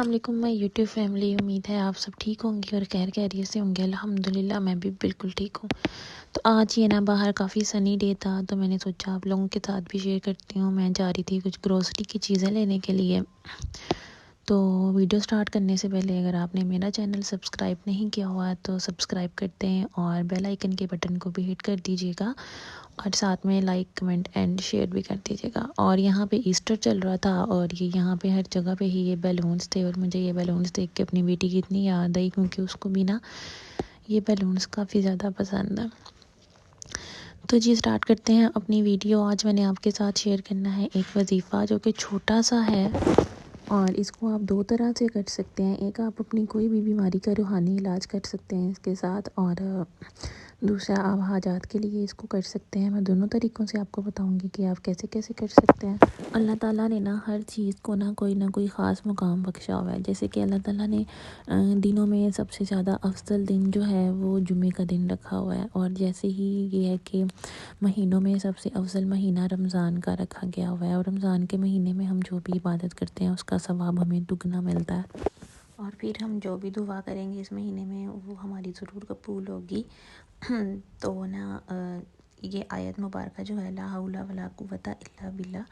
السلام علیکم میں یوٹیوب فیملی، امید ہے آپ سب ٹھیک ہوں گے اور خیریت سے ہوں گے۔ الحمدللہ میں بھی بالکل ٹھیک ہوں۔ تو آج یہ باہر کافی سنی ڈے تھا، تو میں نے سوچا آپ لوگوں کے ساتھ بھی شیئر کرتی ہوں۔ میں جا رہی تھی کچھ گروسری کی چیزیں لینے کے لیے۔ تو ویڈیو سٹارٹ کرنے سے پہلے اگر آپ نے میرا چینل سبسکرائب نہیں کیا ہوا تو سبسکرائب کرتے ہیں اور بیل آئیکن کے بٹن کو بھی ہٹ کر دیجیے گا، اور ساتھ میں لائک، کمنٹ اینڈ شیئر بھی کر دیجیے گا۔ اور یہاں پہ ایسٹر چل رہا تھا اور یہاں پہ ہر جگہ پہ ہی یہ بیلونز تھے، اور مجھے یہ بیلونز دیکھ کے اپنی بیٹی کی اتنی یاد آئی، کیونکہ اس کو بھی یہ بیلونز کافی زیادہ پسند ہے۔ تو جی سٹارٹ کرتے ہیں اپنی ویڈیو۔ آج میں نے آپ کے ساتھ شیئر کرنا ہے ایک وظیفہ جو کہ چھوٹا سا ہے، اور اس کو آپ دو طرح سے کر سکتے ہیں۔ ایک، آپ اپنی کوئی بھی بیماری کا روحانی علاج کر سکتے ہیں اس کے ساتھ، اور دوسرا آپ حاجات کے لیے اس کو کر سکتے ہیں۔ میں دونوں طریقوں سے آپ کو بتاؤں گی کہ آپ کیسے کیسے کر سکتے ہیں۔ اللہ تعالیٰ نے ہر چیز کو نہ کوئی خاص مقام بخشا ہوا ہے۔ جیسے کہ اللہ تعالیٰ نے دنوں میں سب سے زیادہ افضل دن جو ہے وہ جمعے کا دن رکھا ہوا ہے، اور جیسے ہی یہ ہے کہ مہینوں میں سب سے افضل مہینہ رمضان کا رکھا گیا ہوا ہے، اور رمضان کے مہینے میں ہم جو بھی عبادت کرتے ہیں اس کا ثواب ہمیں دگنا ملتا ہے، اور پھر ہم جو بھی دعا کریں گے اس مہینے میں وہ ہماری ضرور قبول ہوگی۔ تو یہ آیت مبارکہ جو ہے لا حول ولا قوت الا باللہ،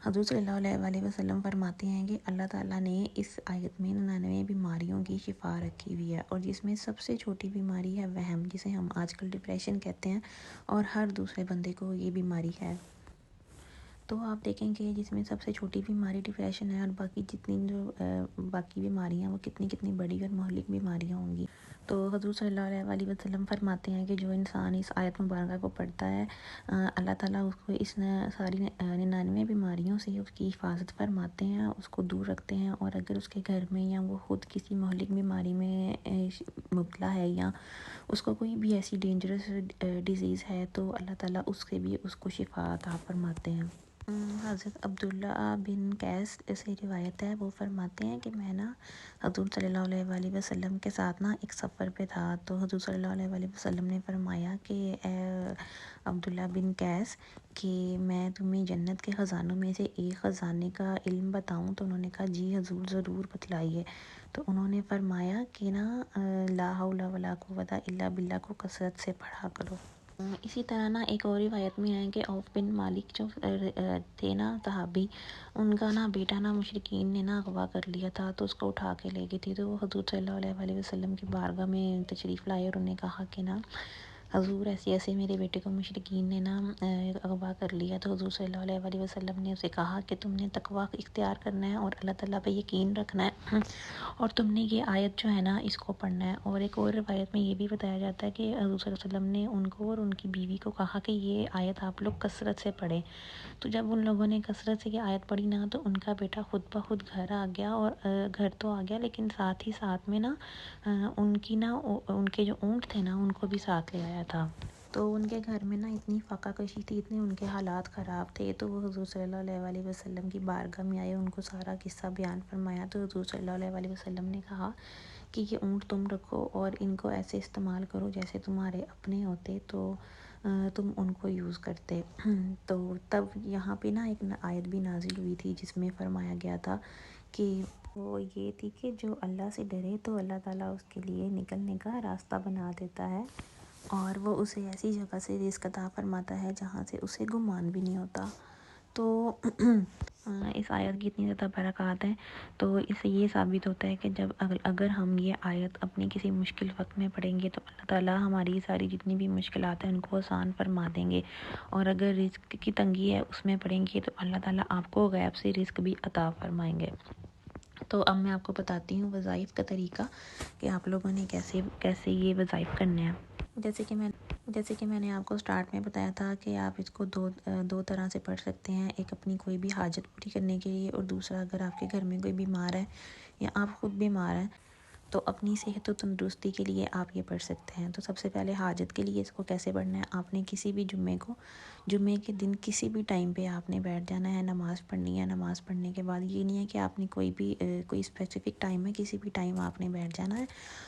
حضور صلی اللہ علیہ وسلم فرماتے ہیں کہ اللہ تعالیٰ نے اس آیت میں 99 بیماریوں کی شفا رکھی ہوئی ہے، اور جس میں سب سے چھوٹی بیماری ہے وہم، جسے ہم آج کل ڈپریشن کہتے ہیں، اور ہر دوسرے بندے کو یہ بیماری ہے۔ تو آپ دیکھیں کہ جس میں سب سے چھوٹی بیماری ڈپریشن ہے، اور باقی جتنی جو باقی بیماریاں وہ کتنی بڑی اور مہلک بیماریاں ہوں گی۔ تو حضور صلی اللہ علیہ وسلم فرماتے ہیں کہ جو انسان اس آیت مبارکہ کو پڑھتا ہے، اللہ تعالیٰ اس کو اس ساری 99 بیماریوں سے اس کی حفاظت فرماتے ہیں، اس کو دور رکھتے ہیں، اور اگر اس کے گھر میں یا وہ خود کسی مہلک بیماری میں مبتلا ہے، یا اس کو کوئی بھی ایسی ڈینجرس ڈیزیز ہے، تو اللہ تعالیٰ اس سے بھی اس کو شفا عطا فرماتے ہیں۔ حضرت عبداللہ بن قیس سے روایت ہے، وہ فرماتے ہیں کہ میں حضور صلی اللہ علیہ وسلم کے ساتھ ایک سفر پہ تھا، تو حضور صلی اللہ علیہ وسلم نے فرمایا کہ اے عبداللہ بن قیس، کہ میں تمہیں جنت کے خزانوں میں سے ایک خزانے کا علم بتاؤں؟ تو انہوں نے کہا جی حضور ضرور بتلائیے۔ تو انہوں نے فرمایا کہ لا حول ولا قوت الا باللہ کو کثرت سے پڑھا کرو۔ اسی طرح ایک اور روایت میں ہے کہ عوف بن مالک جو تھے صحابی، ان کا بیٹا مشرکین نے اغوا کر لیا تھا، تو اس کو اٹھا کے لے گئی تھی، تو وہ حضور صلی اللہ علیہ وسلم کی بارگاہ میں تشریف لائے، اور انہوں نے کہا کہ حضور ایسے میرے بیٹے کو مشرکین نے اغوا کر لیا۔ تو حضور صلی اللہ علیہ وسلم نے اسے کہا کہ تم نے تقوی اختیار کرنا ہے اور اللہ تعالیٰ پہ یقین رکھنا ہے، اور تم نے یہ آیت جو ہے اس کو پڑھنا ہے۔ اور ایک اور روایت میں یہ بھی بتایا جاتا ہے کہ حضور صلی اللہ علیہ وسلم نے ان کو اور ان کی بیوی کو کہا کہ یہ آیت آپ لوگ کثرت سے پڑھیں۔ تو جب ان لوگوں نے کثرت سے یہ آیت پڑھی تو ان کا بیٹا خود بخود گھر آ گیا، اور گھر تو آ گیا لیکن ساتھ ہی ساتھ میں ان کے جو اونٹ تھے ان کو بھی ساتھ لے آیا تھا۔ تو ان کے گھر میں اتنی فاقہ کشی تھی، اتنے ان کے حالات خراب تھے، تو وہ حضور صلی اللہ علیہ وسلم کی بارگاہ میں آئے، ان کو سارا قصہ بیان فرمایا۔ تو حضور صلی اللہ علیہ وسلم نے کہا کہ یہ اونٹ تم رکھو اور ان کو ایسے استعمال کرو جیسے تمہارے اپنے ہوتے، تو تم ان کو یوز کرتے۔ تو تب یہاں پہ ایک آیت بھی نازل ہوئی تھی جس میں فرمایا گیا تھا کہ وہ یہ تھی کہ جو اللہ سے ڈرے تو اللہ تعالیٰ اس کے لیے نکلنے کا راستہ بنا دیتا ہے، اور وہ اسے ایسی جگہ سے رزق عطا فرماتا ہے جہاں سے اسے گمان بھی نہیں ہوتا۔ تو اس آیت کی اتنی زیادہ برکات ہیں، تو اس سے یہ ثابت ہوتا ہے کہ جب اگر ہم یہ آیت اپنے کسی مشکل وقت میں پڑھیں گے تو اللہ تعالیٰ ہماری ساری جتنی بھی مشکلات ہیں ان کو آسان فرما دیں گے، اور اگر رزق کی تنگی ہے اس میں پڑھیں گے تو اللہ تعالیٰ آپ کو غیب سے رزق بھی عطا فرمائیں گے۔ تو اب میں آپ کو بتاتی ہوں وظائف کا طریقہ کہ آپ لوگوں نے کیسے یہ وظائف کرنے ہیں۔ جیسے کہ میں نے آپ کو سٹارٹ میں بتایا تھا کہ آپ اس کو دو طرح سے پڑھ سکتے ہیں، ایک اپنی کوئی بھی حاجت پوری کرنے کے لیے، اور دوسرا اگر آپ کے گھر میں کوئی بیمار ہے یا آپ خود بیمار ہیں تو اپنی صحت و تندرستی کے لیے آپ یہ پڑھ سکتے ہیں۔ تو سب سے پہلے حاجت کے لیے اس کو کیسے پڑھنا ہے، آپ نے کسی بھی جمعے کے دن کسی بھی ٹائم پہ آپ نے بیٹھ جانا ہے، نماز پڑھنی ہے۔ نماز پڑھنے کے بعد یہ نہیں ہے کہ آپ نے کوئی اسپیسیفک ٹائم ہے، کسی بھی ٹائم آپ نے بیٹھ جانا ہے،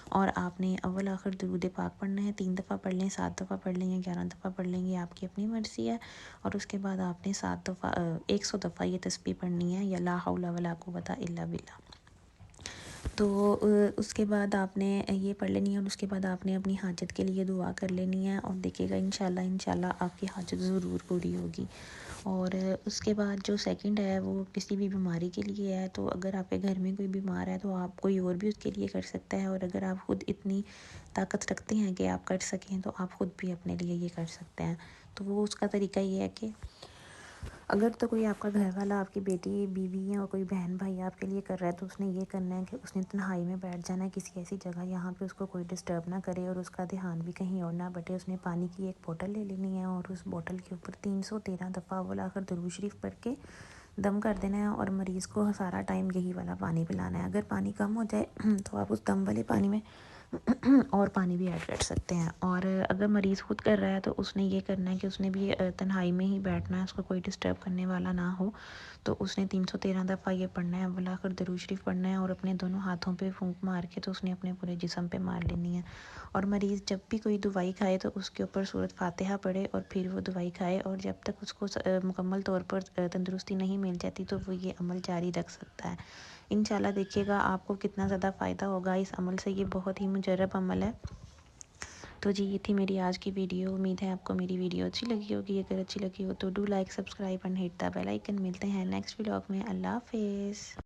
اور آپ نے اول آخر درود پاک پڑھنا ہے، 3 دفعہ پڑھ لیں، 7 دفعہ پڑھ لیں یا 11 دفعہ پڑھ لیں، یہ آپ کی اپنی مرضی ہے، اور اس کے بعد آپ نے 100 دفعہ یہ تسبیح پڑھنی ہے، یا لا حول ولا قوت الا باللہ۔ تو اس کے بعد آپ نے یہ پڑھ لینی ہے اور اس کے بعد آپ نے اپنی حاجت کے لیے دعا کر لینی ہے اور دیکھیے گا انشاءاللہ آپ کی حاجت ضرور پوری ہوگی۔ اور اس کے بعد جو سیکنڈ ہے وہ کسی بھی بیماری کے لیے ہے، تو اگر آپ کے گھر میں کوئی بیمار ہے تو آپ کوئی اور بھی اس کے لیے کر سکتا ہے، اور اگر آپ خود اتنی طاقت رکھتے ہیں کہ آپ کر سکیں تو آپ خود بھی اپنے لیے یہ کر سکتے ہیں۔ تو وہ اس کا طریقہ یہ ہے کہ اگر تو کوئی آپ کا گھر والا، آپ کی بیٹی بیوی ہے اور کوئی بہن بھائی آپ کے لیے کر رہا ہے، تو اس نے یہ کرنا ہے کہ اس نے تنہائی میں بیٹھ جانا ہے کسی ایسی جگہ یہاں پہ اس کو کوئی ڈسٹرب نہ کرے اور اس کا دھیان بھی کہیں اور نہ بٹے۔ اس نے پانی کی ایک بوٹل لے لینی ہے اور اس بوٹل کے اوپر 313 دفعہ وہ لا کر درود شریف پڑھ کے دم کر دینا ہے، اور مریض کو سارا ٹائم یہی والا پانی پلانا ہے۔ اگر پانی کم ہو جائے تو آپ اس دم والے پانی میں اور پانی بھی ایڈ کر سکتے ہیں۔ اور اگر مریض خود کر رہا ہے تو اس نے یہ کرنا ہے کہ اس نے بھی تنہائی میں ہی بیٹھنا ہے، اس کو کوئی ڈسٹرب کرنے والا نہ ہو، تو اس نے 313 دفعہ یہ پڑھنا ہے، بلا کر درود شریف پڑھنا ہے اور اپنے دونوں ہاتھوں پہ پھونک مار کے تو اس نے اپنے پورے جسم پہ مار لینی ہے۔ اور مریض جب بھی کوئی دوائی کھائے تو اس کے اوپر سورۃ فاتحہ پڑھے اور پھر وہ دوائی کھائے، اور جب تک اس کو مکمل طور پر تندرستی نہیں مل جاتی تو وہ یہ عمل جاری رکھ سکتا ہے۔ انشاءاللہ دیکھیے گا آپ کو کتنا زیادہ فائدہ ہوگا اس عمل سے، یہ بہت ہی مجرب عمل ہے۔ تو جی یہ تھی میری آج کی ویڈیو، امید ہے آپ کو میری ویڈیو اچھی لگی ہوگی۔ اگر اچھی لگی ہو تو do like, subscribe and hit the bell icon. ملتے ہیں نیکسٹ ولاگ میں، اللہ حافظ۔